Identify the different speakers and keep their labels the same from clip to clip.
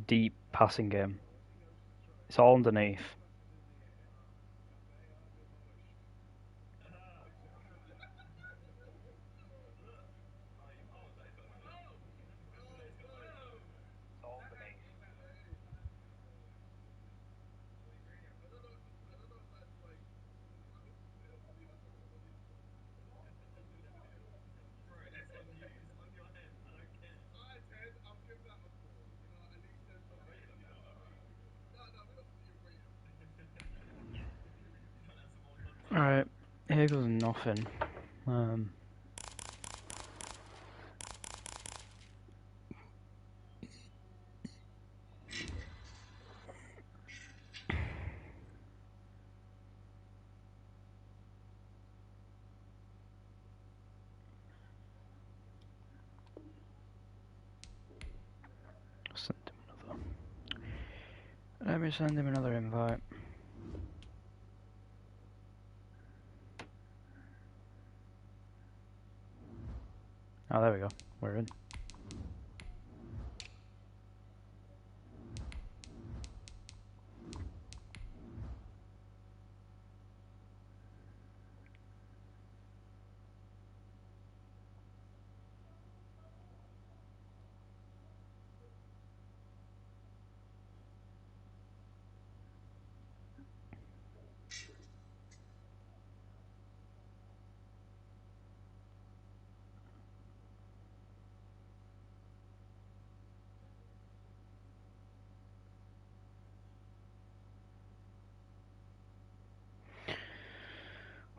Speaker 1: deep passing game. It's all underneath. Alright, here goes nothing. Let me send him another invite. Oh, there we go. We're in.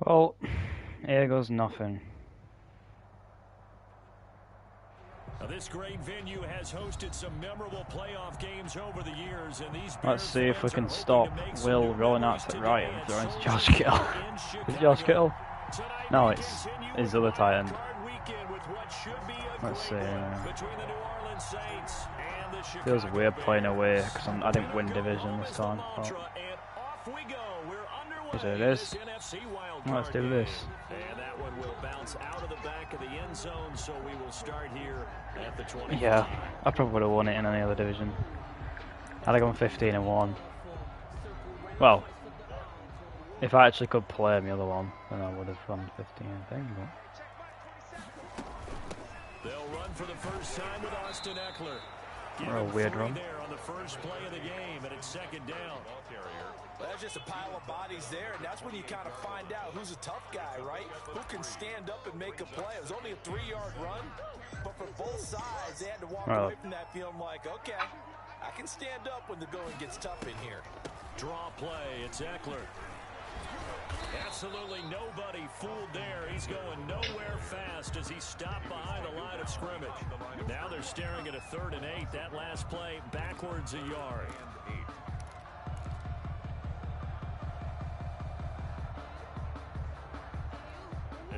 Speaker 1: Well, here goes nothing.
Speaker 2: Now, this great venue has hosted some memorable playoff games over the years, and these
Speaker 1: Let's see if we can stop Will rolling out to the right and throwing to Josh Kittle. Is it Josh Kittle? No, it's his other tight end. Let's see. Feels weird playing away because I didn't win division this time. So it is. Let's do this.
Speaker 2: And that one will bounce out of the back of the end zone, so we will start here at the 20.
Speaker 1: Yeah, I probably would have won it in any other division. Had I gone 15-1. Well, if I actually could play the other one, then I would have gone 15, I think. But
Speaker 2: they'll run for the first time with Austin Eckler.
Speaker 1: Or a weird run.
Speaker 2: There on the first play of the game, and it's second down.
Speaker 3: Well, there's just a pile of bodies there, and that's when you kind of find out who's a tough guy, right? Who can stand up and make a play. It was only a 3-yard run, but for both sides, they had to walk away from that feeling like, okay, I can stand up when the going gets tough in here.
Speaker 2: Draw play, it's Eckler. Absolutely nobody fooled there. He's going nowhere fast as he stopped behind the line of scrimmage. Now they're staring at a 3rd and 8. That last play backwards a yard.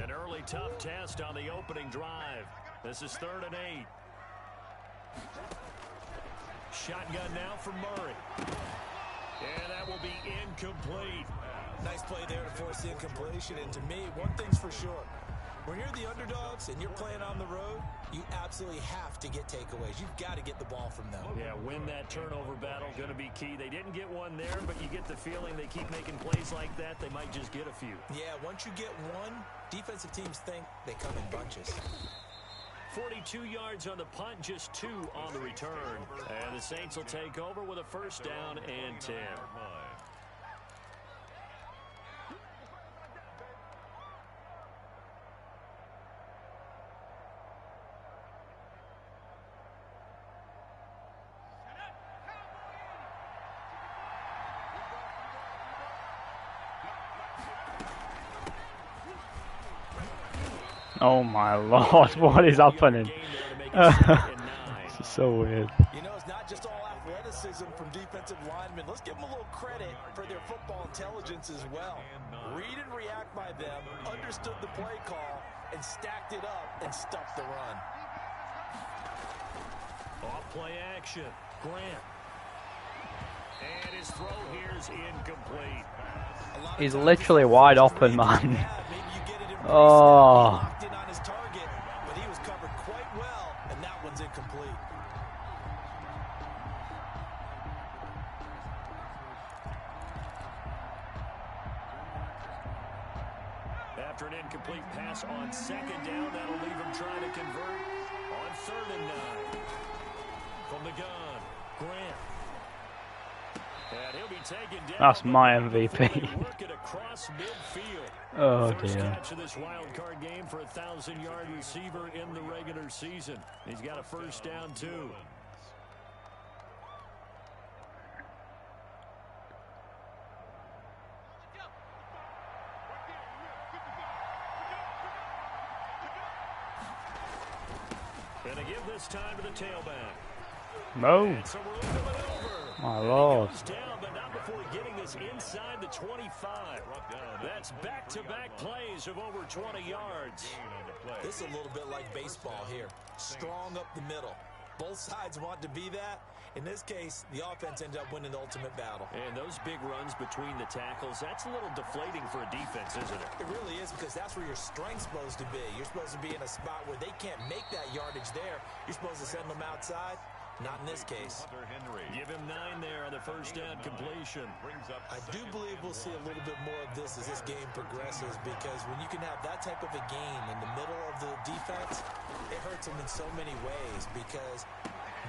Speaker 2: An early tough test on the opening drive. This is 3rd and 8. Shotgun now for Murray. And that will be incomplete.
Speaker 3: Nice play there to force the incompletion. And to me, one thing's for sure. When you're the underdogs and you're playing on the road, you absolutely have to get takeaways. You've got to get the ball from them.
Speaker 2: Yeah, win that turnover battle, going to be key. They didn't get one there, but you get the feeling they keep making plays like that, they might just get a few.
Speaker 3: Yeah, once you get one, defensive teams think they come in bunches.
Speaker 2: 42 yards on the punt, just 2 on the return. And the Saints will take over with a first down and 10.
Speaker 1: Oh my lord, what is happening? This is so weird.
Speaker 3: You know, it's not just all athleticism from defensive linemen. Let's give them a little credit for their football intelligence as well. Read and react by them, understood the play call, and stacked it up and stuffed the run.
Speaker 2: Off play action, Grant. And his throw here is incomplete.
Speaker 1: He's literally wide open, man. Oh.
Speaker 2: After an incomplete pass on second down, that'll leave him trying to convert on 3rd and 9. From the gun, Grant. And he'll be taken down.
Speaker 1: That's my MVP.
Speaker 2: Working across midfield.
Speaker 1: Oh
Speaker 2: First
Speaker 1: dear.
Speaker 2: catch of this wild card game for a 1,000-yard receiver in the regular season. He's got a first down, too. Gonna give this time to the tailback.
Speaker 1: No.
Speaker 2: So we're looking it over.
Speaker 1: My lord.
Speaker 2: Goes down, but not before getting this inside the 25. That's back-to-back plays of over 20 yards.
Speaker 3: This is a little bit like baseball here. Strong up the middle. Both sides want to be that. In this case, the offense ended up winning the ultimate battle.
Speaker 2: And those big runs between the tackles, that's a little deflating for a defense, isn't it?
Speaker 3: It really is, because that's where your strength's supposed to be. You're supposed to be in a spot where they can't make that yardage there. You're supposed to send them outside. Not in this case.
Speaker 2: Give him 9 there on the first down completion.
Speaker 3: I do believe we'll see a little bit more of this as this game progresses, because when you can have that type of a game in the middle of the defense, it hurts them in so many ways, because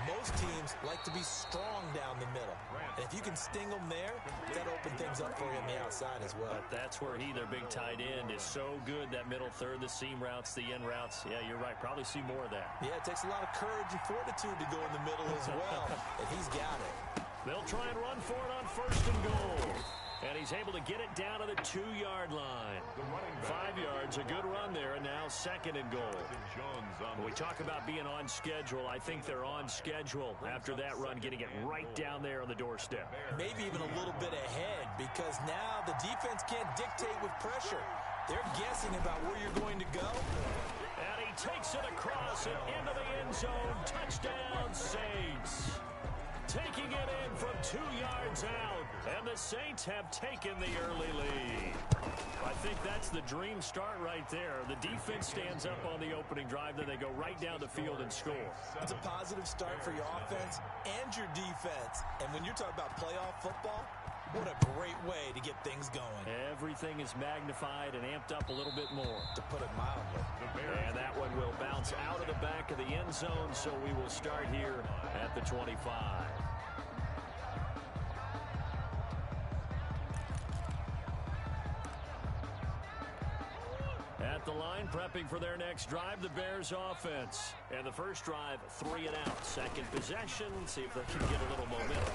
Speaker 3: most teams like to be strong down the middle. And if you can sting them there, that'll open things up for you on the outside as well.
Speaker 2: But that's where their big tight end, is so good. That middle third, the seam routes, the end routes. Yeah, you're right. Probably see more of that.
Speaker 3: Yeah, it takes a lot of courage and fortitude to go in the middle as well. And he's got it.
Speaker 2: They'll try and run for it on 1st and goal. And he's able to get it down to the 2-yard line. 5 yards, a good run there, and now 2nd and goal. When we talk about being on schedule, I think they're on schedule after that run, getting it right down there on the doorstep.
Speaker 3: Maybe even a little bit ahead, because now the defense can't dictate with pressure. They're guessing about where you're going to go.
Speaker 2: And he takes it across and into the end zone. Touchdown, Saints. Taking it in from 2 yards out, and the Saints have taken the early lead. I think that's the dream start right there. The defense stands up on the opening drive, then they go right down the field and score.
Speaker 3: It's a positive start for your offense and your defense. And when you're talking about playoff football, what a great way to get things going.
Speaker 2: Everything is magnified and amped up a little bit more.
Speaker 3: To put it mildly.
Speaker 2: And that one will bounce out of the back of the end zone, so we will start here at the 25. At the line, prepping for their next drive, the Bears offense. And the first drive, 3 and out. Second possession, see if they can get a little momentum.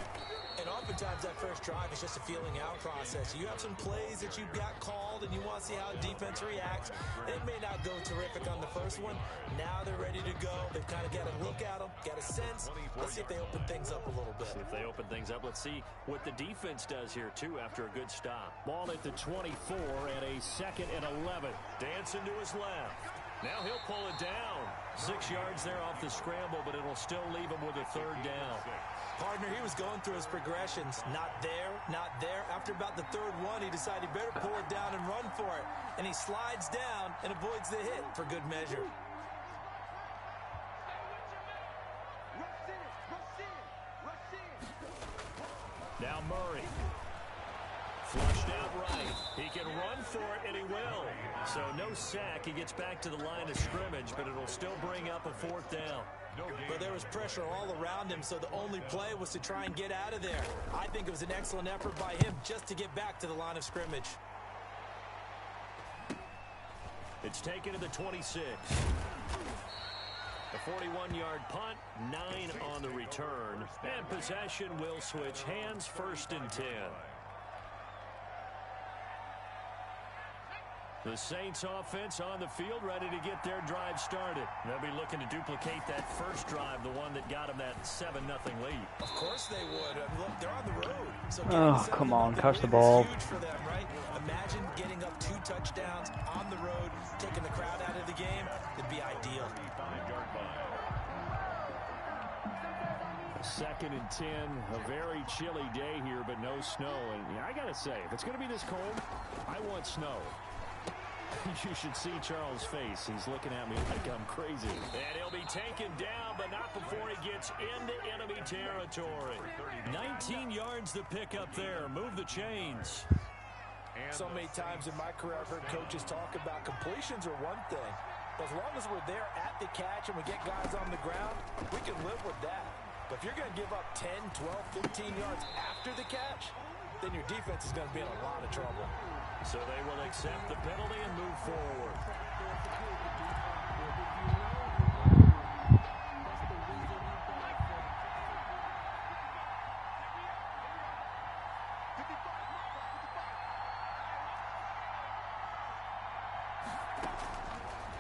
Speaker 3: And oftentimes that first drive is just a feeling out process. You have some plays that you've got called and you want to see how the defense reacts. It may not go terrific on the first one. Now they're ready to go. They've kind of got a look at them, got a sense. Let's see if they open things up a little bit.
Speaker 2: See if they open things up. Let's see what the defense does here, too, after a good stop. Ball at the 24 and a 2nd and 11. Dancing to his left. Now he'll pull it down. 6 yards there off the scramble, but it'll still leave him with a 3rd down.
Speaker 3: Partner, he was going through his progressions. Not there, not there. After about the 3rd one, he decided he better pull it down and run for it. And he slides down and avoids the hit for good measure.
Speaker 2: Now Murray. Flushed out right. He can run for it, and he will. So no sack. He gets back to the line of scrimmage, but it'll still bring up a 4th down.
Speaker 3: But there was pressure all around him, so the only play was to try and get out of there. I think it was an excellent effort by him just to get back to the line of scrimmage.
Speaker 2: It's taken to the 26. A 41-yard punt, 9 on the return. And possession will switch hands, 1st and 10. The Saints offense on the field, ready to get their drive started. They'll be looking to duplicate that first drive, the one that got them that 7-0 lead.
Speaker 3: Of course they would. Look, they're on the road. So
Speaker 1: Oh, come on, catch the ball.
Speaker 3: Huge for them, right? Imagine getting up 2 touchdowns on the road, taking the crowd out of the game. It'd be ideal.
Speaker 2: 2nd and 10, a very chilly day here, but no snow. And I got to say, if it's going to be this cold, I want snow. You should see Charles' face. He's looking at me like I'm crazy. And he'll be taken down, but not before he gets into enemy territory. 19 yards to pick up there. Move the chains.
Speaker 3: So many times in my career I've heard coaches talk about completions are one thing. But as long as we're there at the catch and we get guys on the ground, we can live with that. But if you're going to give up 10, 12, 15 yards after the catch, then your defense is going to be in a lot of trouble.
Speaker 2: So they will accept the penalty and move forward.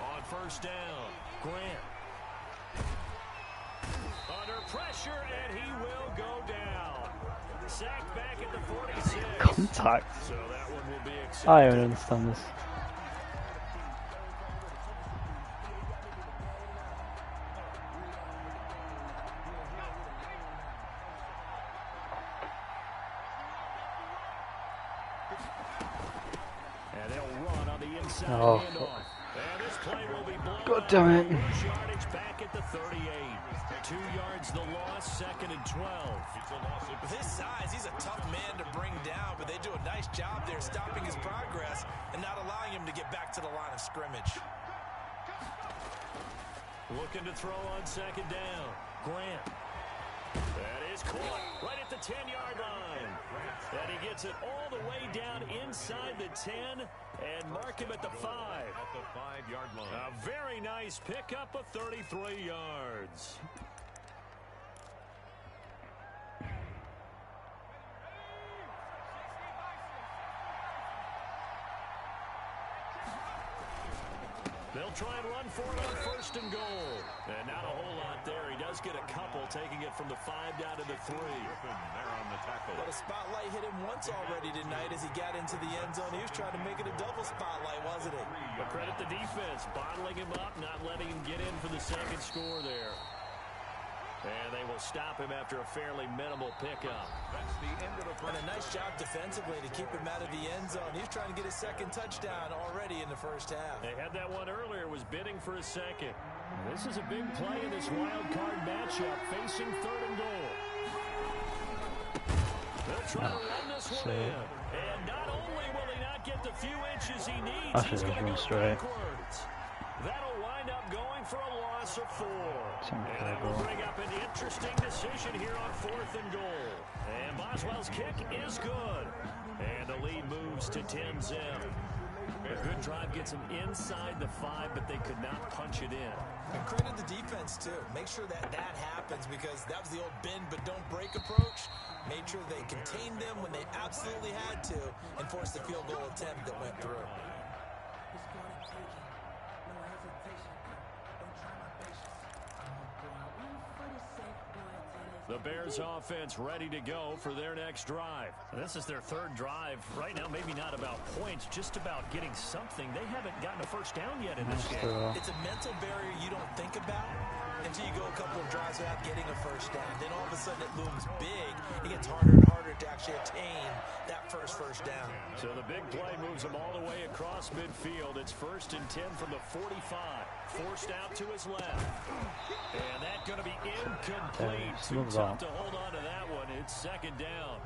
Speaker 2: On first down, Grant. Under pressure, and he will go down. Sacked back at the 46.
Speaker 1: Contact.
Speaker 2: So that one will be accepted.
Speaker 1: I don't understand this.
Speaker 2: And they'll run on the inside
Speaker 1: Oh.
Speaker 2: handoff. And this play will be blown.
Speaker 1: God damn it.
Speaker 2: Yardage back at the 38. 2 yards the loss, 2nd and 12.
Speaker 3: With his size, he's a tough man to bring down, but they do a nice job there stopping his progress and not allowing him to get back to the line of scrimmage.
Speaker 2: Looking to throw on 2nd down. Grant. That is caught right at the 10-yard line. And he gets it all the way down inside the 10 and mark him at the 5.
Speaker 4: At the 5-yard line.
Speaker 2: A very nice pickup of 33 yards. They'll try and run for it on 1st and goal. And not a whole lot there. He does get a couple, taking it from the 5 down to the 3.
Speaker 4: There on the tackle.
Speaker 3: But a spotlight hit him once already tonight as he got into the end zone. He was trying to make it a double spotlight, wasn't he?
Speaker 2: But credit the defense, bottling him up, not letting him get in for the 2nd score there. And they will stop him after a fairly minimal pickup.
Speaker 4: That's the end of the
Speaker 3: And a nice job defensively to keep him out of the end zone. He's trying to get his 2nd touchdown already in the 1st half.
Speaker 2: They had that one earlier, was bidding for a 2nd. This is a big play in this wild card matchup, facing 3rd and goal. They'll try to run this one in. And not only will he not get the few inches he needs, he's going to go backwards. That'll wind up going for a loss of 4. And that will bring up an interesting decision here on 4th and goal. And Boswell's kick is good. And the lead moves to 10-0. A good drive gets them inside the 5, but they could not punch it in.
Speaker 3: And credit the defense, too. Make sure that happens because that was the old bend but don't break approach. Made sure they contained them when they absolutely had to and forced the field goal attempt that went through.
Speaker 2: The Bears offense ready to go for their next drive. This is their 3rd drive. Right now, maybe not about points, just about getting something. They haven't gotten a 1st down yet in this game.
Speaker 3: It's a mental barrier you don't think about until you go a couple of drives without getting a 1st down. Then all of a sudden it looms big. It gets harder and harder to actually attain that first down.
Speaker 2: So the big play moves him all the way across midfield. It's 1st and 10 from the 45. Forced out to his left. And that's going to be incomplete. Too tough to hold on to that one. It's 2nd down.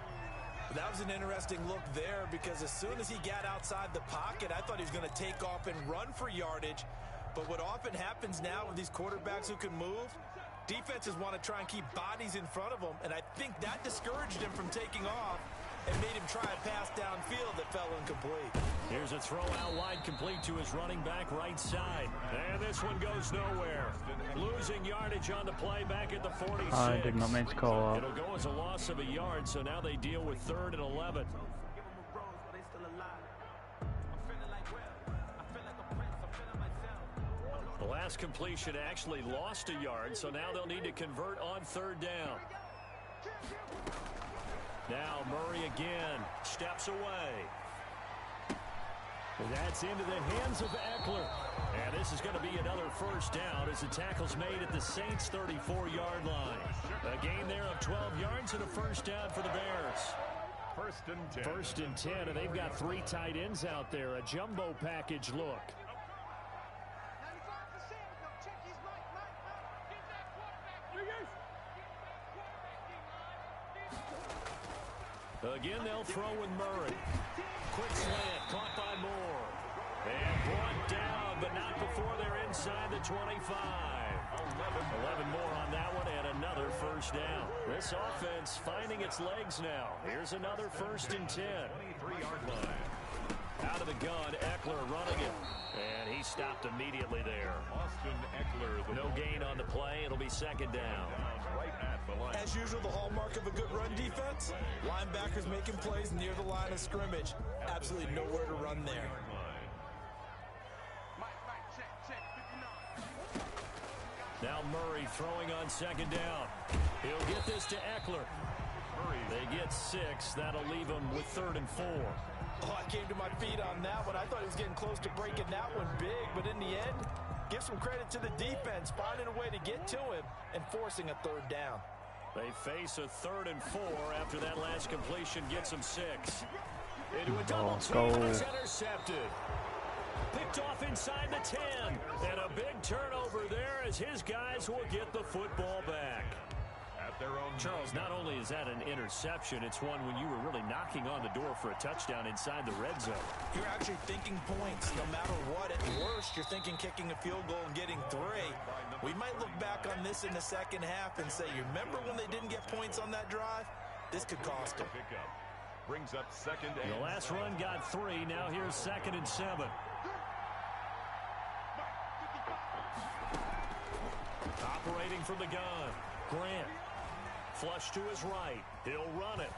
Speaker 3: That was an interesting look there because as soon as he got outside the pocket, I thought he was going to take off and run for yardage. But what often happens now with these quarterbacks who can move, defenses want to try and keep bodies in front of them, and I think that discouraged him from taking off and made him try a pass downfield that fell incomplete.
Speaker 2: Here's a throw out wide complete to his running back right side. And this one goes nowhere. Losing yardage on the play back at the 46.
Speaker 1: I did not mean to call out.
Speaker 2: It'll go as a loss of a yard, so now they deal with 3rd and 11. The last completion actually lost a yard, so now they'll need to convert on 3rd down. Now Murray again steps away. That's into the hands of Eckler. And this is going to be another 1st down as the tackle's made at the Saints' 34-yard line. A gain there of 12 yards and a 1st down for the Bears.
Speaker 4: 1st and 10.
Speaker 2: 1st and 10, and they've got 3 tight ends out there. A jumbo package look.
Speaker 3: Again, they'll throw with Murray.
Speaker 2: quick slant, caught by Moore. And brought down, but not before they're inside the 25. 11 more on that one, and another first down. This offense finding its legs now. Here's another 1st and 10.
Speaker 4: 23-yard line.
Speaker 2: Out of the gun, Eckler running it. And he stopped immediately there.
Speaker 4: Austin Eckler.
Speaker 2: No gain on the play. It'll be 2nd down.
Speaker 4: Right at the line.
Speaker 3: As usual, the hallmark of a good run defense, linebackers making plays near the line of scrimmage. Absolutely nowhere to run there.
Speaker 2: Now Murray throwing on 2nd down. He'll get this to Eckler. They get 6. That'll leave him with 3rd and 4.
Speaker 3: Oh, I came to my feet on that one. I thought he was getting close to breaking that one big, but in the end, give some credit to the defense, finding a way to get to him and forcing a 3rd down.
Speaker 2: They face a 3rd and 4 after that last completion gets them 6. Into a double team, it's intercepted. Picked off inside the 10. And a big turnover there as his guys will get the football back.
Speaker 4: At their own
Speaker 2: Charles, not only is that an interception, it's one when you were really knocking on the door for a touchdown inside the red zone.
Speaker 3: You're actually thinking points no matter what. At worst, you're thinking kicking a field goal and getting 3. We might look back on this in the second half and say, you remember when they didn't get points on that drive? This could cost them.
Speaker 4: pickup. Brings up 2nd and
Speaker 2: The last run got 3. Now here's 2nd and 7. Operating from the gun. Grant. Flush to his right. He'll run it.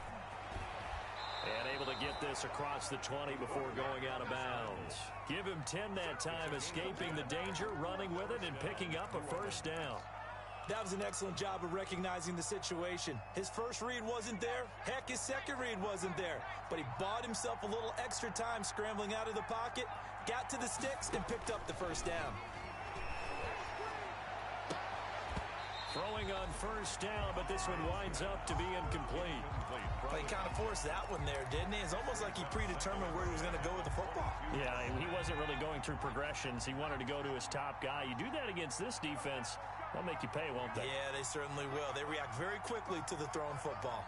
Speaker 2: And able to get this across the 20 before going out of bounds. Give him 10 that time, escaping the danger, running with it, and picking up a 1st down.
Speaker 3: That was an excellent job of recognizing the situation. His first read wasn't there. Heck, his second read wasn't there. But he bought himself a little extra time scrambling out of the pocket, got to the sticks, and picked up the 1st down.
Speaker 2: Throwing on 1st down, but this one winds up to be incomplete.
Speaker 3: Well, he kind of forced that one there, didn't he? It's almost like he predetermined where he was going to go with the football.
Speaker 2: Yeah, he wasn't really going through progressions. He wanted to go to his top guy. You do that against this defense, they'll make you pay, won't they?
Speaker 3: Yeah, they certainly will. They react very quickly to the thrown football.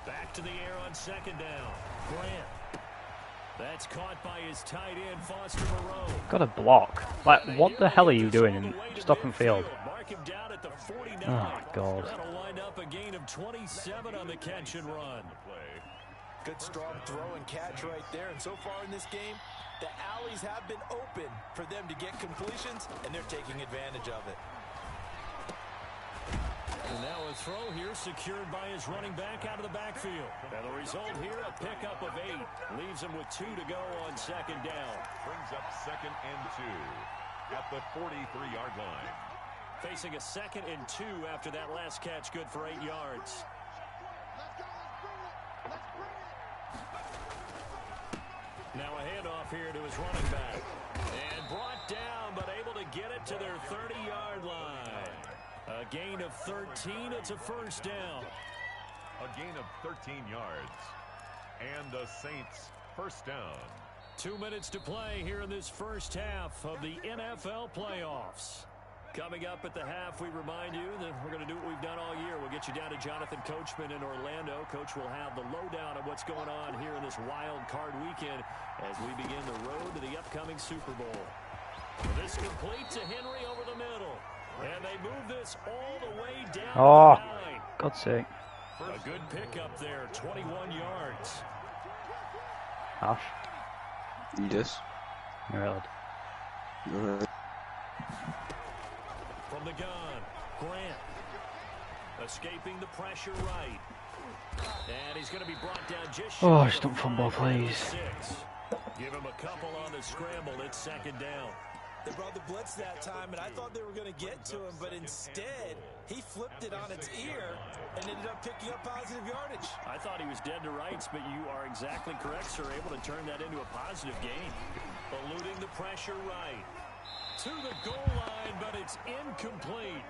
Speaker 2: Back to the air on 2nd down. Grant. That's caught by his tight end, Foster Moreau.
Speaker 1: Got a block. Like, what the hell are you doing in stopping field?
Speaker 2: Mark him down at the 49.
Speaker 1: Oh, God.
Speaker 2: That'll wind up a gain of 27 on the catch and run.
Speaker 3: Good strong throw and catch right there. And so far in this game, the alleys have been open for them to get completions, and they're taking advantage of it.
Speaker 2: And now a throw here secured by his running back out of the backfield. And the result here, a pickup of 8. Leaves him with 2 to go on 2nd down.
Speaker 4: Brings up 2nd and 2 at the 43-yard line.
Speaker 2: Facing a 2nd and 2 after that last catch, good for 8 yards. Now a handoff here to his running back. And brought down, but able to get it to their 30-yard line. A gain of 13. It's a 1st down.
Speaker 4: A gain of 13 yards. And the Saints 1st down.
Speaker 2: 2 minutes to play here in this first half of the NFL playoffs. Coming up at the half, we remind you that we're going to do what we've done all year. We'll get you down to Jonathan Coachman in Orlando. Coach will have the lowdown of what's going on here in this wild card weekend as we begin the road to the upcoming Super Bowl. This complete to Henry over the middle. And they move this all the way down
Speaker 1: Oh,
Speaker 2: to the 9.
Speaker 1: God's sake.
Speaker 2: A good pickup there, 21 yards.
Speaker 1: Ash,
Speaker 5: Yes.
Speaker 1: you're out.
Speaker 5: Alright.
Speaker 2: From the gun, Grant. Escaping the pressure right. And he's going to be brought down just short
Speaker 1: Oh,
Speaker 2: of
Speaker 1: just don't
Speaker 2: the
Speaker 1: fumble,
Speaker 2: 5 out of the
Speaker 1: please.
Speaker 2: 6. Give him a couple on the scramble. It's 2nd down.
Speaker 3: They brought the blitz that time, and I thought they were going to get to him, but instead, he flipped it on its ear and ended up picking up positive yardage.
Speaker 2: I thought he was dead to rights, but you are exactly correct, sir. Able to turn that into a positive gain. Eluding the pressure right. To the goal line, but it's incomplete.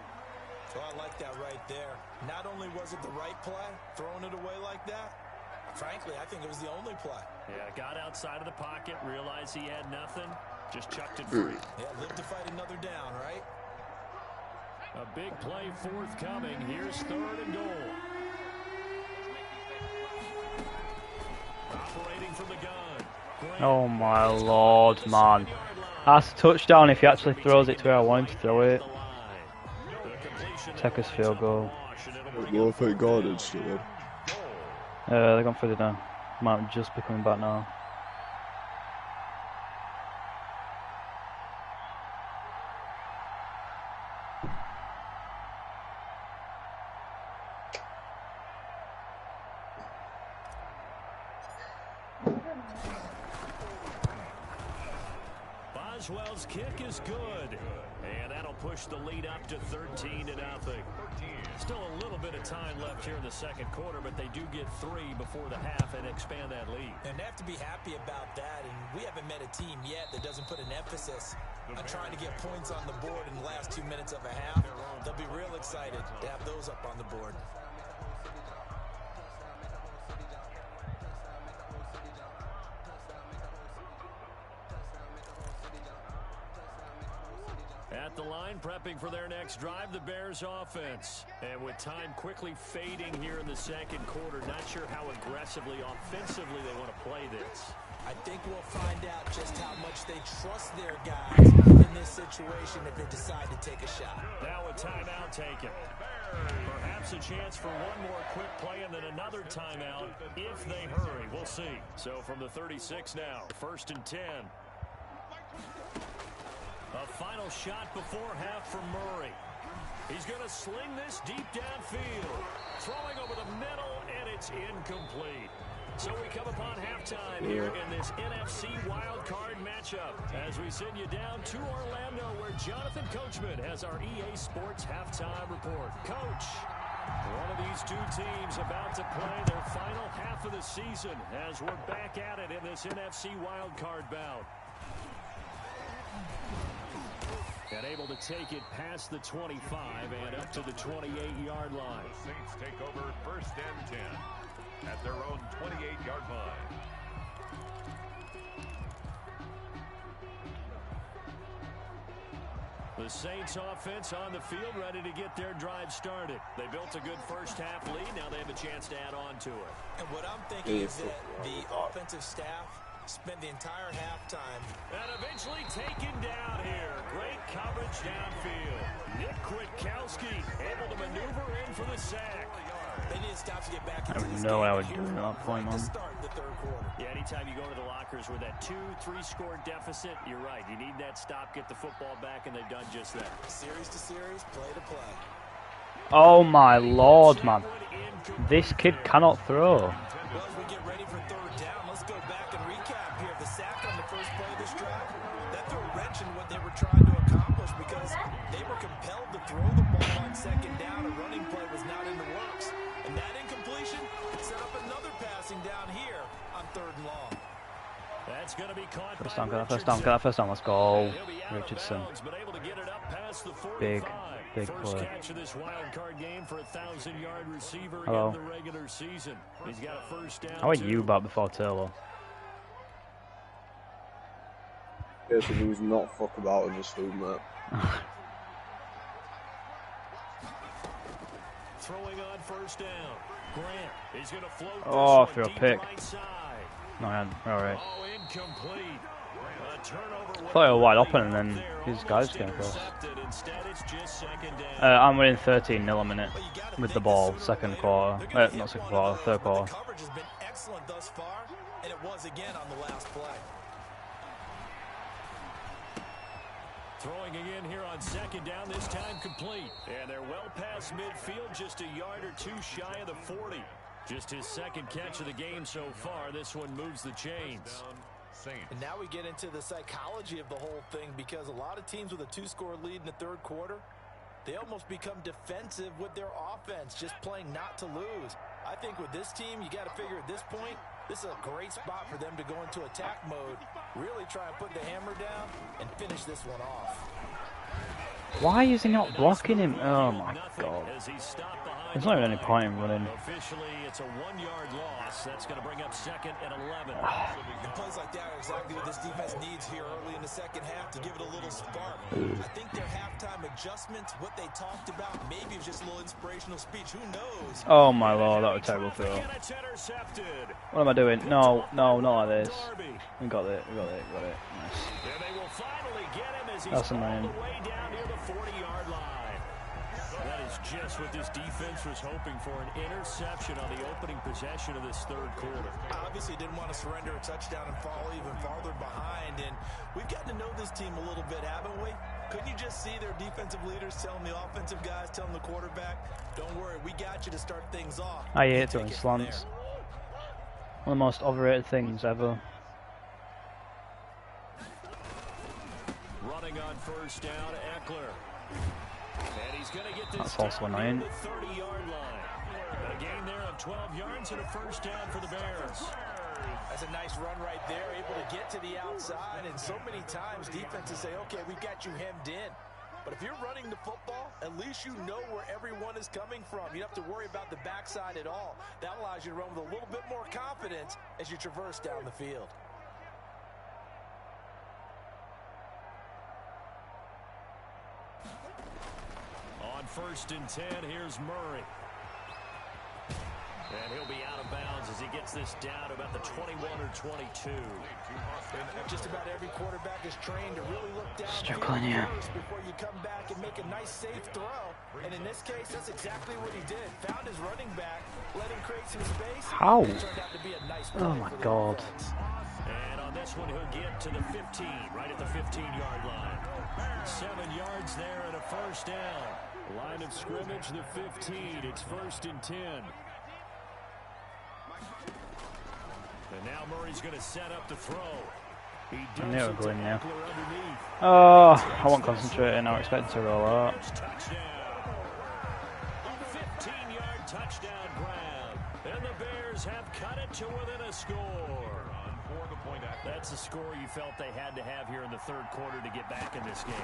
Speaker 3: Well, I like that right there. Not only was it the right play, throwing it away like that, frankly, I think it was the only play.
Speaker 2: Yeah, got outside of the pocket, realized he had nothing, just chucked it free.
Speaker 3: Yeah, live to fight another down, right?
Speaker 2: A big play forthcoming. Here's 3rd and goal. operating from the gun.
Speaker 1: Oh my lord, man. That's a touchdown if he actually throws it to where I want him to throw it. Take us field goal.
Speaker 5: Well, thank God it's still
Speaker 1: They're gone further down. Might just be coming back now.
Speaker 2: Boswell's kick is good, and that'll push the lead up to 13-0. Still a little bit of time left here in the second quarter, but they do get 3 before the half and expand that lead.
Speaker 3: And they have to be happy about that, and we haven't met a team yet that doesn't put an emphasis on trying to get points on the board in the last 2 minutes of a half. They'll be real excited to have those up on the board.
Speaker 2: At the line, prepping for their next drive, the Bears offense. And with time quickly fading here in the second quarter, not sure how aggressively, offensively they want to play this.
Speaker 3: I think we'll find out just how much they trust their guys in this situation if they decide to take a shot.
Speaker 2: Now a timeout taken. Perhaps a chance for one more quick play and then another timeout if they hurry. We'll see. So from the 36 now, 1st and 10. A final shot before half from Murray. He's going to sling this deep downfield. Throwing over the middle, and it's incomplete. So we come upon halftime here in this NFC wildcard matchup as we send you down to Orlando where Jonathan Coachman has our EA Sports halftime report. Coach, one of these two teams about to play their final half of the season as we're back at it in this NFC wildcard bout. And able to take it past the 25 and up to the 28-yard line.
Speaker 4: The Saints take over 1st and 10 at their own 28-yard line.
Speaker 2: The Saints offense on the field ready to get their drive started. They built a good first half lead. Now they have a chance to add on to it.
Speaker 3: And what I'm thinking is that the offensive staff spent the entire halftime.
Speaker 2: And eventually taken down here. Great coverage downfield. Nick Kwiatkowski able to maneuver in for the sack.
Speaker 3: They need to stop to get back into this
Speaker 1: know what I
Speaker 3: game
Speaker 1: would
Speaker 3: here
Speaker 1: do at that point,
Speaker 3: to
Speaker 1: man.
Speaker 3: start the third quarter.
Speaker 2: Yeah, anytime you go to the lockers with that 2-3 score deficit, you're right. You need that stop, get the football back, and they've done just that.
Speaker 3: Series to series, play to play.
Speaker 1: Oh my lord, man. This kid cannot throw.
Speaker 3: Well, as we get ready for third down, let's go back and recap here. The sack on the first play of this drive, that threw a wrench in what they were trying to accomplish because they were compelled to throw the ball on second down. A running play was not in the works. And that incompletion set up another passing down here on 3rd and long.
Speaker 2: That's going to be caught
Speaker 1: First
Speaker 2: by
Speaker 1: down, get that first
Speaker 2: Richardson.
Speaker 1: down, get that first down, let's go.
Speaker 2: He'll be out of
Speaker 1: Richardson.
Speaker 2: bounds, but able to get it up past the 45.
Speaker 1: Big
Speaker 2: First
Speaker 1: play.
Speaker 2: catch of this wild card game for a 1,000-yard receiver
Speaker 1: Hello.
Speaker 2: in the regular season. He's got a first down.
Speaker 1: How are
Speaker 2: too.
Speaker 1: you back before Taylor?
Speaker 5: Yes, if he was not fuck about and just doing that.
Speaker 2: Throwing on first down. Grant is going to float this
Speaker 1: Oh,
Speaker 2: one
Speaker 1: for a
Speaker 2: deep
Speaker 1: pick.
Speaker 2: right side.
Speaker 1: No, alright.
Speaker 2: Oh, incomplete. A turnover.
Speaker 1: Play a wide open and
Speaker 2: up
Speaker 1: then
Speaker 2: there,
Speaker 1: his guys
Speaker 2: almost
Speaker 1: came across.
Speaker 2: intercepted. Instead, it's just second down.
Speaker 1: I'm winning 13-0 a minute with the ball, second quarter. Not second quarter, third
Speaker 3: The
Speaker 1: quarter.
Speaker 3: coverage has been excellent thus far, and it was again on the last play.
Speaker 2: Throwing again here on second down, this time complete. And they're well past midfield, just a yard or two shy of the 40. Just his second catch of the game so far. This one moves the chains.
Speaker 4: Saints.
Speaker 3: And now we get into the psychology of the whole thing because a lot of teams with a 2-score lead in the third quarter, they almost become defensive with their offense, just playing not to lose. I think with this team, you got to figure at this point, this is a great spot for them to go into attack mode, really try and put the hammer down and finish this one off.
Speaker 1: Why is he not blocking him? Oh my god.
Speaker 2: As he stopped behind
Speaker 1: There's not even any point in running.
Speaker 2: Officially, it's a 1-yard loss. That's going to bring up 2nd and 11.
Speaker 3: And plays like that are exactly what this defense needs here early in the second half to give it a little spark. I think their halftime adjustments, what they talked about, maybe it was just a little inspirational speech. Who knows?
Speaker 1: Oh my lord, that was a terrible throw. What am I doing? No, no, not like this. We got it, we got it, we got it. Nice.
Speaker 2: And they will finally get him as he's
Speaker 1: That's
Speaker 2: all
Speaker 1: annoying.
Speaker 2: the way down near the 40-yard line. That is just what this defense was hoping for, an interception on the opening possession of this third quarter.
Speaker 3: Obviously didn't want to surrender a touchdown and fall even farther behind, and we've gotten to know this team a little bit, haven't we? Couldn't you just see their defensive leaders telling the offensive guys, telling the quarterback, don't worry, we got you to start things off.
Speaker 1: I hate throwing slants. One of the most overrated things ever.
Speaker 2: Running on first down, Eckler. And he's going to get this
Speaker 1: That's also annoying.
Speaker 2: the 30-yard line. A gain there of 12 yards and a first down for the Bears.
Speaker 3: That's a nice run right there, able to get to the outside, and so many times defenses say, okay, we've got you hemmed in. But if you're running the football, at least you know where everyone is coming from. You don't have to worry about the backside at all. That allows you to run with a little bit more confidence as you traverse down the field.
Speaker 2: On 1st and 10, here's Murray. And he'll be out of bounds as he gets this down to about the 21 or 22.
Speaker 3: Just about every quarterback is trained to really look down
Speaker 1: Struggling here.
Speaker 3: first before you come back and make a nice safe throw. And in this case, that's exactly what he did. Found his running back, let him create some space.
Speaker 1: How?
Speaker 3: It turned out to be a nice play
Speaker 1: Oh my
Speaker 3: for the
Speaker 1: god.
Speaker 3: offense.
Speaker 2: And on this one, he'll get to the 15, right at the 15-yard line. 7 yards there and a first down. Line of scrimmage, the 15. It's 1st and 10. And now Murray's going to set up the throw. He
Speaker 1: I knew it would
Speaker 2: dumps
Speaker 1: go
Speaker 2: it
Speaker 1: in
Speaker 2: to
Speaker 1: there.
Speaker 2: Eckler underneath.
Speaker 1: Oh, I wasn't concentrating. I was expecting to roll out.
Speaker 2: Touchdown. 15-yard touchdown grab. And the Bears have cut it to within a score. That's a score you felt they had to have here in the third quarter to get back in this game.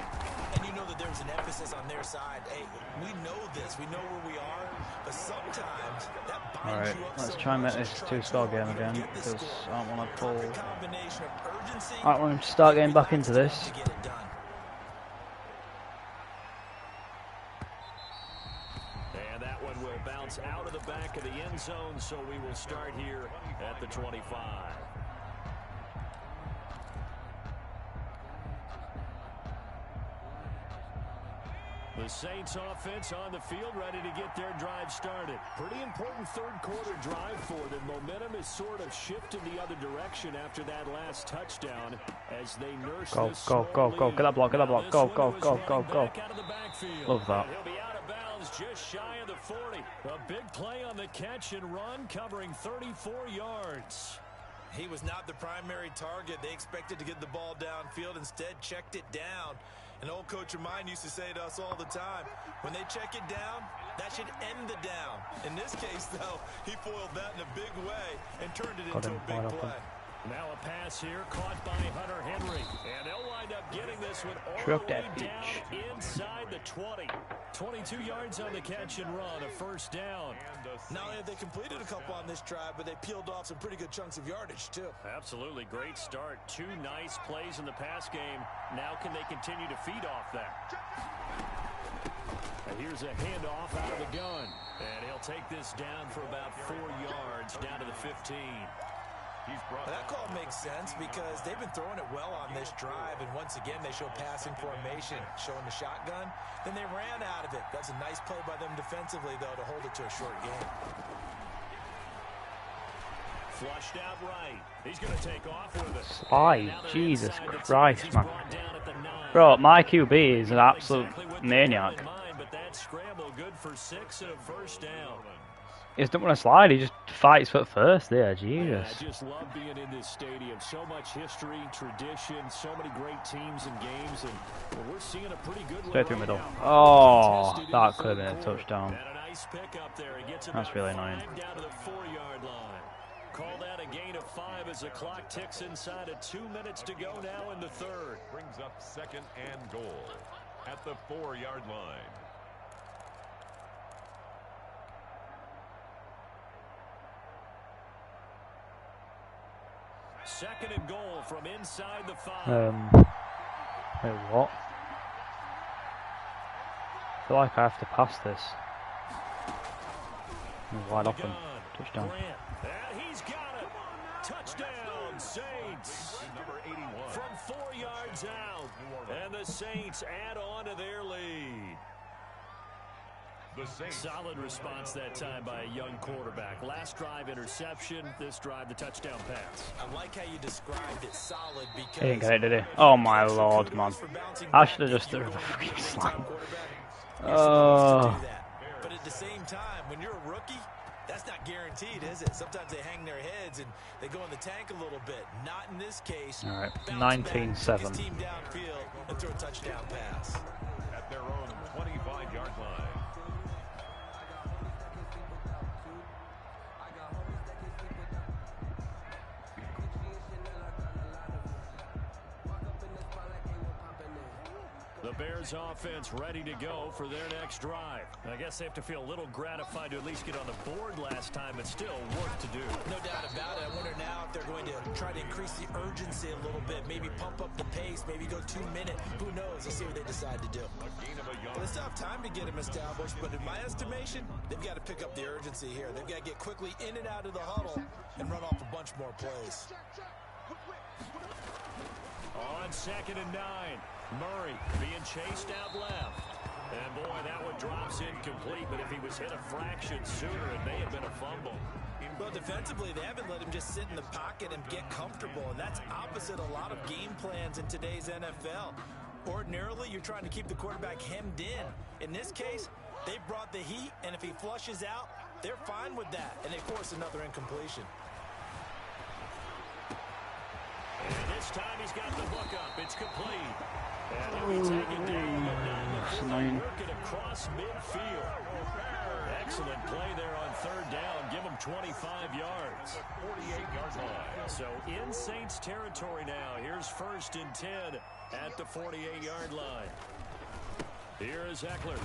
Speaker 3: And you know that there was an emphasis on their side. Hey, we know this. We know where we are. But sometimes that binds
Speaker 1: Alright,
Speaker 3: you up
Speaker 1: let's
Speaker 3: so
Speaker 1: try and make
Speaker 3: much
Speaker 1: this
Speaker 3: to
Speaker 1: a
Speaker 3: try
Speaker 1: two-score
Speaker 3: so
Speaker 1: game
Speaker 3: hard to
Speaker 1: again,
Speaker 3: get the
Speaker 1: because
Speaker 3: score.
Speaker 1: I don't want to pull.
Speaker 3: Perfect combination of urgency
Speaker 1: I want to start getting back into this.
Speaker 3: to get it done.
Speaker 2: And that one will bounce out of the back of the end zone, so we will start here at the 25. The Saints offense on the field, ready to get their drive started. Pretty important third quarter drive for them. Momentum is sort of shifted the other direction after that last touchdown as they nurse
Speaker 1: Go,
Speaker 2: this
Speaker 1: go, go,
Speaker 2: small
Speaker 1: go.
Speaker 2: lead.
Speaker 1: Get that block, get that block.
Speaker 2: Now
Speaker 1: Go,
Speaker 2: this
Speaker 1: go,
Speaker 2: one was
Speaker 1: go, go,
Speaker 2: running
Speaker 1: go.
Speaker 2: back out of the backfield.
Speaker 1: Love that.
Speaker 2: And he'll be out of bounds just shy of the 40. A big play on the catch and run, covering 34 yards.
Speaker 3: He was not the primary target. They expected to get the ball downfield. Instead, checked it down. An old coach of mine used to say to us all the time, when they check it down, that should end the down. In this case, though, he foiled that in a big way and turned it into a big play.
Speaker 2: Now a pass here caught by Hunter Henry. And they'll wind up getting this one all
Speaker 1: Truck
Speaker 2: the way
Speaker 1: that
Speaker 2: down
Speaker 1: bitch.
Speaker 2: inside the 20. 22 yards on the catch and run, a first down.
Speaker 3: Not only have they completed a couple on this drive, but they peeled off some pretty good chunks of yardage, too.
Speaker 2: Absolutely great start. 2 nice plays in the pass game. Now can they continue to feed off that? And here's a handoff out of the gun. And he'll take this down for about 4 yards down to the 15.
Speaker 3: That call makes sense because they've been throwing it well on this drive, and once again they show passing formation, showing the shotgun. Then they ran out of it. That's a nice play by them defensively, though, to hold it to a short game.
Speaker 2: Flushed out right. He's going to take off with it.
Speaker 1: Slide, Jesus Christ, man. Bro, my QB is an absolute maniac.
Speaker 2: But that scramble good for 6 and a first down.
Speaker 1: He just don't want to slide, he just fights for first there, Jesus.
Speaker 2: I just love being in this stadium. So much history, tradition, so many great teams and games, and we're seeing a pretty good one
Speaker 1: Straight through
Speaker 2: right
Speaker 1: middle.
Speaker 2: now.
Speaker 1: Oh,
Speaker 2: Contested in
Speaker 1: that
Speaker 2: the
Speaker 1: could have been a
Speaker 2: third quarter.
Speaker 1: touchdown.
Speaker 2: And a nice pick up there. He gets
Speaker 1: That's
Speaker 2: about
Speaker 1: really
Speaker 2: 5
Speaker 1: annoying.
Speaker 2: down to the 4-yard line. Call that a gain of 5 as the clock ticks inside of 2 minutes to go now in the third.
Speaker 4: Brings up 2nd and goal at the 4-yard line.
Speaker 2: 2nd and goal from inside the 5.
Speaker 1: Wait, what? I feel like I have to pass this. Wide open. Touchdown.
Speaker 2: And he's got it. Touchdown, Saints.
Speaker 4: Number 81.
Speaker 2: From 4 yards out. And the Saints add on to their lead.
Speaker 4: The Saints.
Speaker 2: Solid response that time by a young quarterback. Last drive interception. This drive the touchdown pass.
Speaker 3: I like how you described it, solid, because
Speaker 1: He didn't get it, did he? Oh my lord, man. I should have just threw the fucking slam.
Speaker 3: But at the same time, when you're a rookie, that's not guaranteed, is it? Sometimes they hang their heads and they go in the tank a little bit. Not in this case.
Speaker 1: All right,
Speaker 3: Bounce back,
Speaker 1: 19-7.
Speaker 3: take his team downfield and throw a touchdown pass.
Speaker 4: At their own 25-yard line.
Speaker 2: The Bears offense ready to go for their next drive. I guess they have to feel a little gratified to at least get on the board last time, but still work to do.
Speaker 3: No doubt about it. I wonder now if they're going to try to increase the urgency a little bit, maybe pump up the pace, maybe go 2 minutes. Who knows? Let's see what they decide to do. Well, they still have time to get them established, but in my estimation, they've got to pick up the urgency here. They've got to get quickly in and out of the huddle and run off a bunch more plays.
Speaker 2: On 2nd and 9. Murray being chased out left. And boy, that one drops incomplete, but if he was hit a fraction sooner, it may have been a fumble.
Speaker 3: Well, defensively, they haven't let him just sit in the pocket and get comfortable, and that's opposite a lot of game plans in today's NFL. Ordinarily, you're trying to keep the quarterback hemmed in. In this case, they brought the heat, and if he flushes out, they're fine with that, and they force another incompletion.
Speaker 2: And this time he's got the hook up. It's complete. And he'll be taken down, but not before they work it across midfield. Excellent play there on 3rd down. Give him 25 yards.
Speaker 4: 48-yard line.
Speaker 2: So in Saints territory now. Here's 1st and 10 at the 48-yard line. Here is Eckler.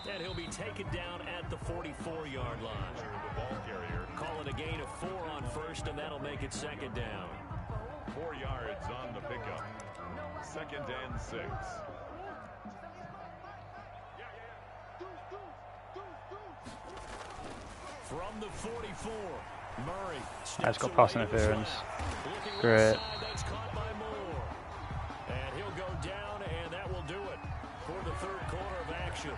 Speaker 2: And he'll be taken down at the 44-yard line.
Speaker 4: The ball carrier.
Speaker 2: Call it a gain of 4 on 1st, and that'll make it 2nd down.
Speaker 4: 4 yards on the pickup. 2nd and 6.
Speaker 2: From the 44, Murray.
Speaker 1: That's got pass interference. Great.
Speaker 2: That's caught by Moore. And he'll go down, and that will do it for the 3rd quarter of action.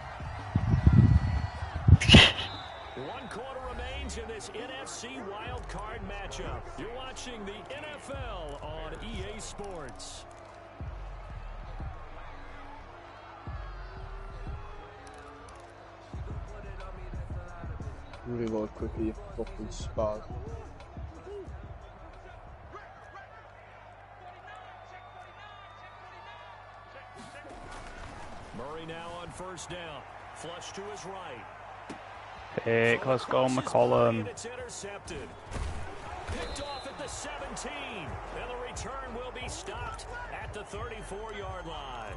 Speaker 2: 1 quarter remains in this NFC wildcard matchup. You're watching the NFL on EA Sports.
Speaker 5: Reload quickly, fucking spaz.
Speaker 2: Murray now on 1st down. Flush to his right.
Speaker 1: Pick, let's go, McCollum.
Speaker 2: It's intercepted. Picked off at the 17. And the return will be stopped at the 34-yard line.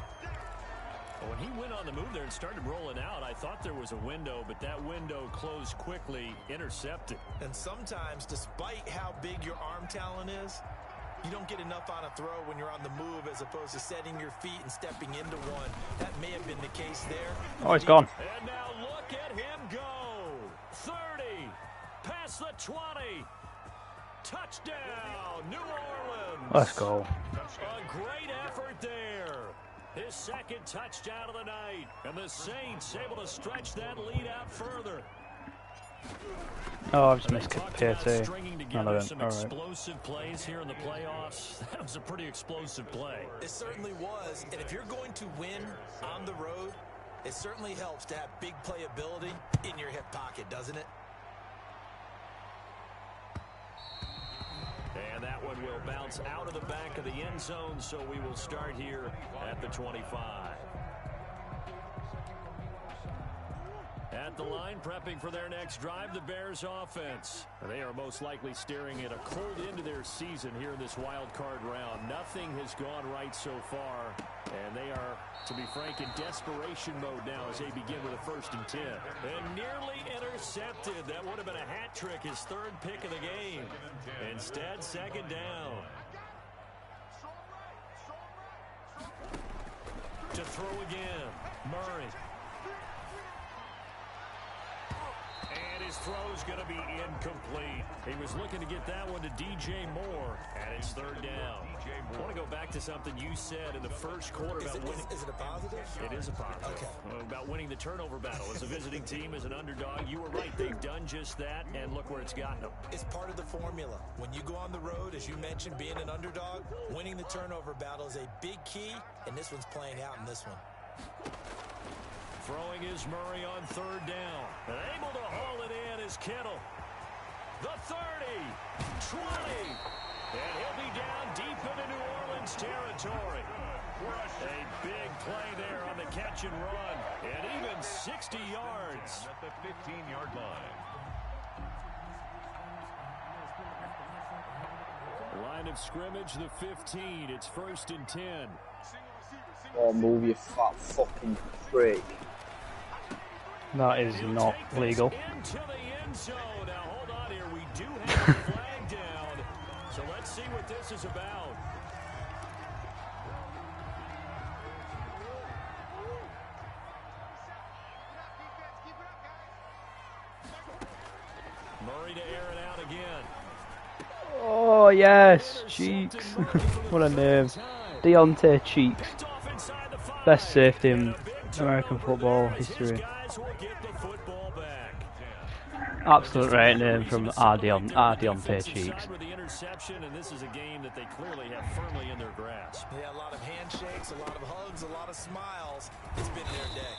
Speaker 2: When he went on the move there and started rolling out, I thought there was a window, but that window closed quickly, intercepted.
Speaker 3: And sometimes, despite how big your arm talent is, you don't get enough on a throw when you're on the move as opposed to setting your feet and stepping into one. That may have been the case there.
Speaker 1: Oh, he's gone.
Speaker 2: And now look at him go. 30, past the 20. Touchdown, New Orleans.
Speaker 1: Let's go.
Speaker 2: A great effort there. His 2nd touchdown of the night. And the Saints able to stretch that lead out further.
Speaker 1: Oh, I've just missed PAT.
Speaker 2: Stringing
Speaker 1: No,
Speaker 2: together
Speaker 1: I didn't.
Speaker 2: some
Speaker 1: All right.
Speaker 2: explosive plays here in the playoffs. That was a pretty explosive play.
Speaker 3: It certainly was. And if you're going to win on the road, it certainly helps to have big playability in your hip pocket, doesn't it?
Speaker 2: And that one will bounce out of the back of the end zone, so we will start here at the 25. at the line, prepping for their next drive, the Bears offense. They are most likely staring at a cold end to their season here in this wild card round. Nothing has gone right so far, and they are, to be frank, in desperation mode now as they begin with a 1st and 10. And nearly intercepted. That would have been a hat trick, his 3rd pick of the game. Instead, 2nd down. To throw again, Murray. And his throw's going to be incomplete. He was looking to get that one to DJ Moore, and it's 3rd down. I want to go back to something you said in the first quarter about winning.
Speaker 3: Is it a positive?
Speaker 2: It is a positive.
Speaker 3: Okay.
Speaker 2: About winning the turnover battle. As a visiting team, as an underdog, you were right. They've done just that, and look where it's gotten them.
Speaker 3: It's part of the formula. When you go on the road, as you mentioned, being an underdog, winning the turnover battle is a big key, and this one's playing out in this one.
Speaker 2: Throwing is Murray on 3rd down. And able to haul it in is Kittle. The 30, 20, and he'll be down deep into New Orleans territory. A big play there on the catch and run, and even 60 yards.
Speaker 4: At the 15-yard line.
Speaker 2: Line of scrimmage, the 15. It's 1st and 10.
Speaker 5: Oh, move, you fat fucking prick.
Speaker 1: That is not legal.
Speaker 2: Into the end zone. Now hold on here. We do have a flag down. So let's see what this is about. Murray to air it out again.
Speaker 1: Oh yes, Cheeks. What a name. Deontay Cheeks. Best safety in American football history. Absolute right name from Deontay Cheeks.
Speaker 2: And this is a game that they clearly have firmly in their grasp.
Speaker 3: Yeah, a lot of handshakes, a lot of hugs, a lot of smiles. It's been their day.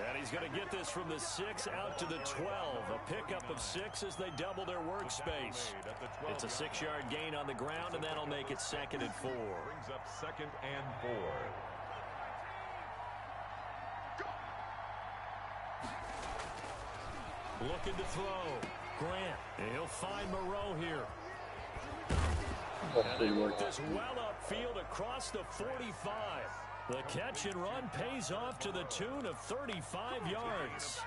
Speaker 2: And he's going to get this from the 6 out to the 12. A pickup of 6 as they double their workspace. It's a 6-yard gain on the ground, and that'll make it 2nd and 4.
Speaker 4: Brings up 2nd and 4.
Speaker 2: Looking to throw. Grant. And he'll find Moreau here. And they work this well upfield across the 45. The catch and run pays off to the tune of 35 yards.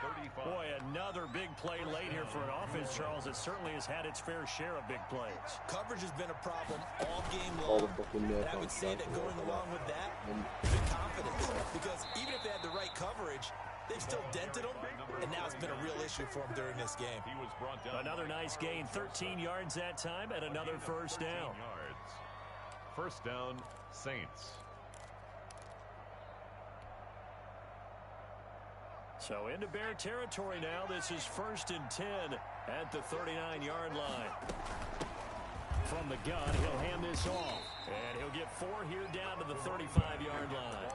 Speaker 2: Boy, another big play late here for an offense, Charles, that certainly has had its fair share of big plays.
Speaker 3: Coverage has been a problem all game long. And I would say that going along with that, the confidence. Because even if they had the right coverage, they've still dented them, and now it's been a real issue for them during this game.
Speaker 4: He was brought down.
Speaker 2: Another nice gain, 13 yards that time, and another 1st down.
Speaker 4: 1st down, Saints.
Speaker 2: So into Bear territory now. This is 1st and 10 at the 39-yard line. From the gun, he'll hand this off. And he'll get 4 here down to the 35-yard line.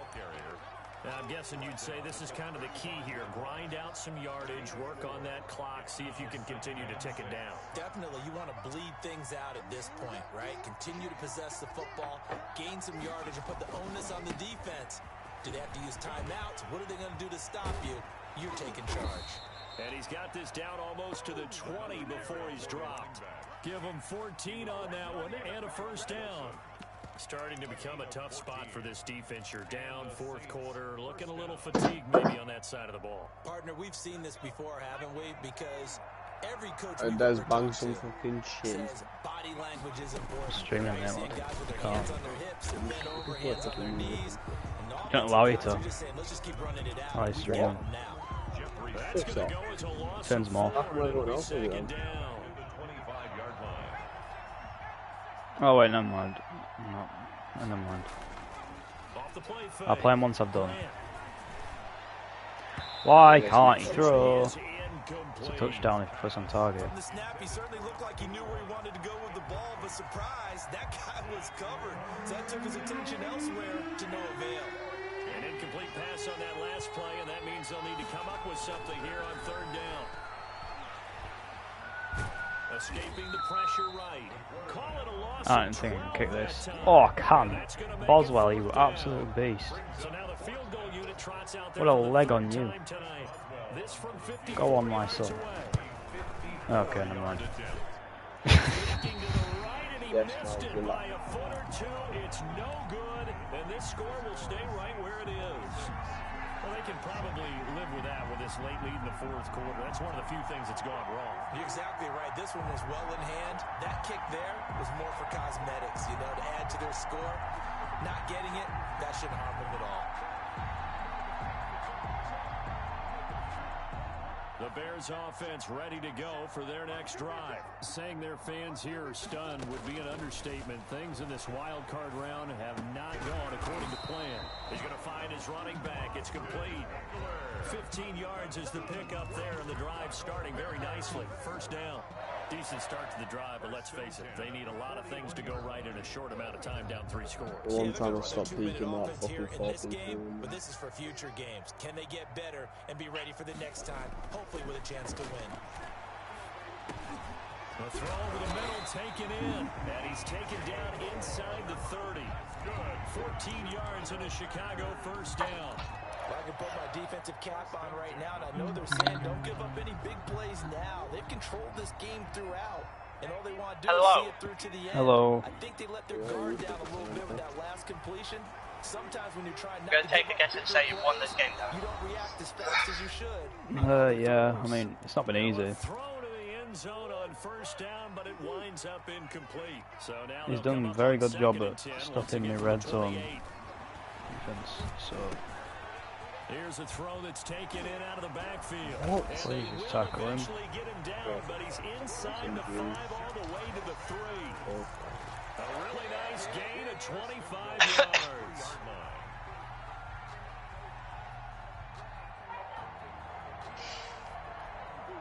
Speaker 2: Now, I'm guessing you'd say this is kind of the key here. Grind out some yardage, work on that clock, see if you can continue to tick it down.
Speaker 3: Definitely, you want to bleed things out at this point, right? Continue to possess the football, gain some yardage, and put the onus on the defense. Do they have to use timeouts? What are they going to do to stop you? You're taking charge.
Speaker 2: And he's got this down almost to the 20 before he's dropped. Give him 14 on that one and a 1st down. Starting to become a tough spot for this defense. You're down 4th quarter, looking a little fatigued maybe on that side of the ball.
Speaker 3: Partner, we've seen this before, haven't we? Because every coach
Speaker 5: It does bang some fucking shit.
Speaker 3: says body language is important.
Speaker 1: Streaming
Speaker 3: Right?
Speaker 1: that
Speaker 3: Seeing
Speaker 1: one.
Speaker 3: guys with their hands on their hips and bent over, hands on their knees. And
Speaker 1: Can't allow you
Speaker 3: guys
Speaker 1: to.
Speaker 3: are just saying, let's just keep running it out.
Speaker 1: Oh, he's
Speaker 3: We
Speaker 1: streaming.
Speaker 3: want them now.
Speaker 2: That's going to go as a loss.
Speaker 1: Turns them off.
Speaker 5: That's what everyone else will do.
Speaker 2: 2nd down.
Speaker 4: The 25-yard line.
Speaker 1: Oh wait, never mind. No, never mind.
Speaker 2: Off the play fake.
Speaker 1: I'll play him once I've done.
Speaker 2: Grant.
Speaker 1: Why can't he throw?
Speaker 2: Is
Speaker 1: It's a
Speaker 2: incomplete.
Speaker 1: touchdown if he puts on target.
Speaker 3: From the snap, he certainly looked like he knew where he wanted to go with the ball, but surprise, that guy was covered. So that took his attention elsewhere to no avail.
Speaker 2: An incomplete pass on that last play, and that means they'll need to come up with something here on 3rd down. Escaping the pressure right. Call it a loss.
Speaker 1: I don't think I can kick this. Oh, I can. Boswell, you absolute beast.
Speaker 2: So now the field goal unit trots out there
Speaker 1: What a
Speaker 2: for the
Speaker 1: leg
Speaker 2: 3rd
Speaker 1: on you.
Speaker 2: time tonight. This from 50
Speaker 1: Go on, my
Speaker 2: yards
Speaker 1: son.
Speaker 2: away.
Speaker 1: Okay, never mind.
Speaker 2: Looking to the right, and he
Speaker 5: Yes,
Speaker 2: missed
Speaker 5: no,
Speaker 2: it
Speaker 5: good
Speaker 2: by
Speaker 5: luck.
Speaker 2: a foot or two. It's no good, and this score will stay right where it is. Well, they can probably live with that with this late lead in the fourth quarter. That's one of the few things that's gone wrong.
Speaker 3: You're exactly right. This one was well in hand. That kick there was more for cosmetics, you know, to add to their score. Not getting it, that shouldn't harm them at all.
Speaker 2: The Bears offense ready to go for their next drive. Saying their fans here are stunned would be an understatement. Things in this wild card round have not gone according to plan. He's going to find his running back. It's complete. 15 yards is the pickup there, and the drive starting very nicely. First down. Decent start to the drive, but let's face it, they need a lot of things to go right in a short amount of time, down 3 scores.
Speaker 5: The one
Speaker 3: Yeah,
Speaker 5: time I
Speaker 3: they're
Speaker 5: stopped
Speaker 3: running
Speaker 5: peeking
Speaker 3: 2-minute
Speaker 5: that
Speaker 3: offense here
Speaker 5: fucking
Speaker 3: in this
Speaker 5: 4th
Speaker 3: game,
Speaker 5: and
Speaker 3: but this is for future games. Can they get better and be ready for the next time, hopefully with a chance to win?
Speaker 2: The throw over the middle taken in, and he's taken down inside the 30. 14 yards in a Chicago first down.
Speaker 3: I can put my defensive cap on right now, and I know they're saying don't give up any big plays now. They've controlled this game throughout, and all they want to do is see it through to the end.
Speaker 1: Hello.
Speaker 3: I think they let their guard down a little bit with that last completion. Sometimes when you try not
Speaker 6: Go
Speaker 3: to
Speaker 6: take
Speaker 3: give
Speaker 6: a
Speaker 3: up
Speaker 6: guess and
Speaker 3: bigger
Speaker 6: say you won
Speaker 3: plays,
Speaker 6: this game, though.
Speaker 3: you don't react as fast as you should.
Speaker 1: Yeah, I mean, it's not been easy.
Speaker 2: Throw to the end zone on first down, but it winds up incomplete. So now
Speaker 1: He's
Speaker 2: they'll
Speaker 1: done
Speaker 2: come
Speaker 1: a
Speaker 2: up
Speaker 1: very
Speaker 2: on
Speaker 1: good job
Speaker 2: 2nd and
Speaker 1: at
Speaker 2: 10 once
Speaker 1: stopping
Speaker 2: again
Speaker 1: the
Speaker 2: from
Speaker 1: red zone
Speaker 2: 28.
Speaker 1: defense. So,
Speaker 2: Here's a throw that's taken in out of the backfield.
Speaker 1: Oh,
Speaker 2: And
Speaker 1: please,
Speaker 2: they
Speaker 1: just
Speaker 2: will
Speaker 1: tackle him.
Speaker 2: eventually get him down, but he's inside the 5 all the way to the 3. A really nice gain of 25 yards.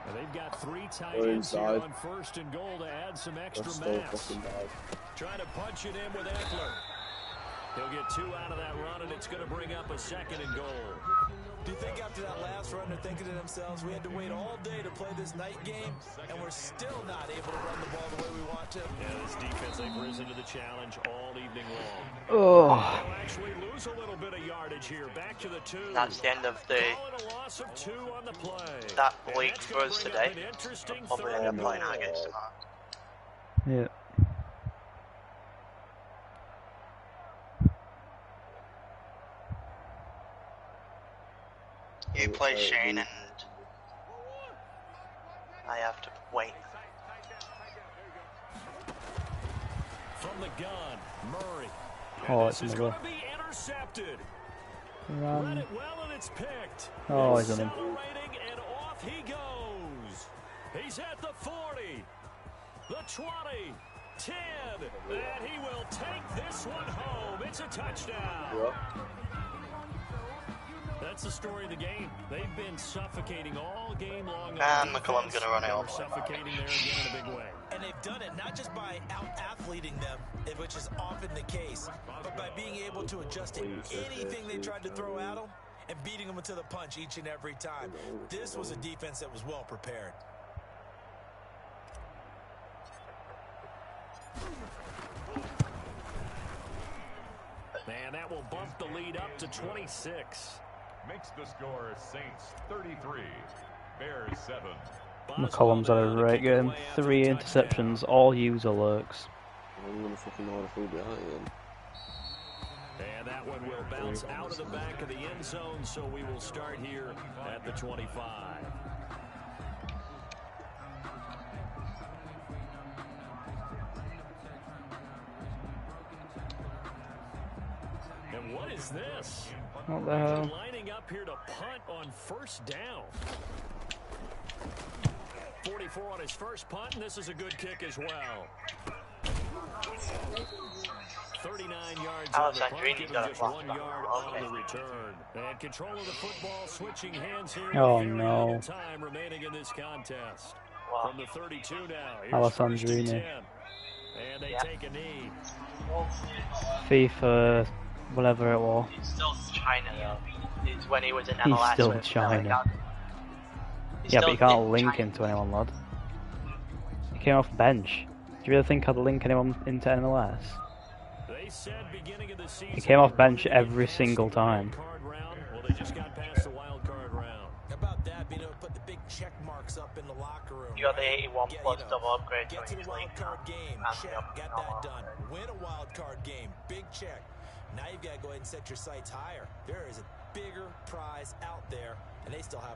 Speaker 2: Well, they've got 3 tight
Speaker 5: We're
Speaker 2: ends here
Speaker 5: inside.
Speaker 2: on 1st and goal to add some extra
Speaker 5: That's so
Speaker 2: mass.
Speaker 5: fucking bad.
Speaker 2: Trying to punch it in with Eckler. He'll get 2 out of that run, and it's going to bring up a 2nd and goal.
Speaker 3: Do you think after that last run they're thinking to themselves, we had to wait all day to play this night game, and we're still not able to run the ball the way we want to?
Speaker 2: Yeah, this defense, they've risen to the challenge all evening long.
Speaker 1: oh,
Speaker 2: They'll actually lose a little bit of yardage here. Back to the 2.
Speaker 6: That's the end of the
Speaker 2: Call it a loss of 2 on the play.
Speaker 6: that
Speaker 2: And
Speaker 6: week
Speaker 2: that's
Speaker 6: for
Speaker 2: gonna
Speaker 6: us
Speaker 2: bring
Speaker 6: today.
Speaker 2: up an interesting
Speaker 6: Probably
Speaker 2: third
Speaker 6: end up
Speaker 2: and
Speaker 6: playing
Speaker 2: goal.
Speaker 6: out against tomorrow.
Speaker 1: yeah.
Speaker 6: You play Shane and I have to wait.
Speaker 2: From the gun, Murray.
Speaker 1: Oh,
Speaker 2: And
Speaker 1: it's
Speaker 2: this is
Speaker 1: another.
Speaker 2: going to be intercepted. Read
Speaker 1: Run.
Speaker 2: it well, and it's picked.
Speaker 1: Oh, he's on him.
Speaker 2: Accelerating, and off he goes. He's at the 40, the 20, 10, and he will take this one home. It's a touchdown. That's the story of the game. They've been suffocating all game long.
Speaker 6: And McCollum's gonna run it
Speaker 2: They're
Speaker 6: off.
Speaker 2: suffocating there again in a big way.
Speaker 3: And they've done it not just by out-athleting them, which is often the case, but by being able to adjust to anything they tried to throw at them and beating them to the punch each and every time. This was a defense that was well prepared.
Speaker 2: And that will bump the lead up to 26.
Speaker 4: Makes the score Saints 33, Bears 7.
Speaker 1: McCollum's had a great game. 3 interceptions, all user lurks.
Speaker 5: I'm gonna fucking know how to feel behind him.
Speaker 2: And that one will bounce out of the back of the end zone, so we will start here at the 25. And what is this?
Speaker 1: What the hell?
Speaker 2: Lining up here to punt on first down. 44 on his first punt, and this is a good kick as well. 39 yards on the punt,
Speaker 6: Alexandrini's
Speaker 2: giving
Speaker 6: got a
Speaker 2: just
Speaker 6: block
Speaker 2: 1
Speaker 6: back.
Speaker 2: yard on the return. And control of the football, switching hands here.
Speaker 1: Oh,
Speaker 2: with very
Speaker 1: no.
Speaker 2: little time remaining in this contest.
Speaker 6: Wow.
Speaker 2: From the 32 now. Here's
Speaker 1: Alessandrini.
Speaker 2: 1st and 10. And they take a knee.
Speaker 1: FIFA, whatever it was.
Speaker 6: He's still China though. It's when he was in
Speaker 1: He's
Speaker 6: MLS.
Speaker 1: still
Speaker 6: with
Speaker 1: China.
Speaker 6: He's
Speaker 1: Yeah,
Speaker 6: still
Speaker 1: but you can't
Speaker 6: in
Speaker 1: link
Speaker 6: China.
Speaker 1: him to anyone, lad. He came off bench. Do you really think I'd link anyone into MLS?
Speaker 2: They said beginning of the season.
Speaker 1: He came off bench every single time.
Speaker 2: Card round. Well, they just got past the wild card round.
Speaker 3: About that, being able to put the big check marks up in the locker room.
Speaker 6: You got the 81
Speaker 3: Get,
Speaker 6: plus
Speaker 3: you know,
Speaker 6: double upgrade
Speaker 3: get
Speaker 6: to
Speaker 3: to
Speaker 6: each
Speaker 3: the wild
Speaker 6: league.
Speaker 3: card game.
Speaker 6: And
Speaker 3: Check.
Speaker 6: the
Speaker 3: Get that done. Win a wild card game. Big check. Now you've got to go ahead and set your sights higher. There is a bigger prize out there, and they still have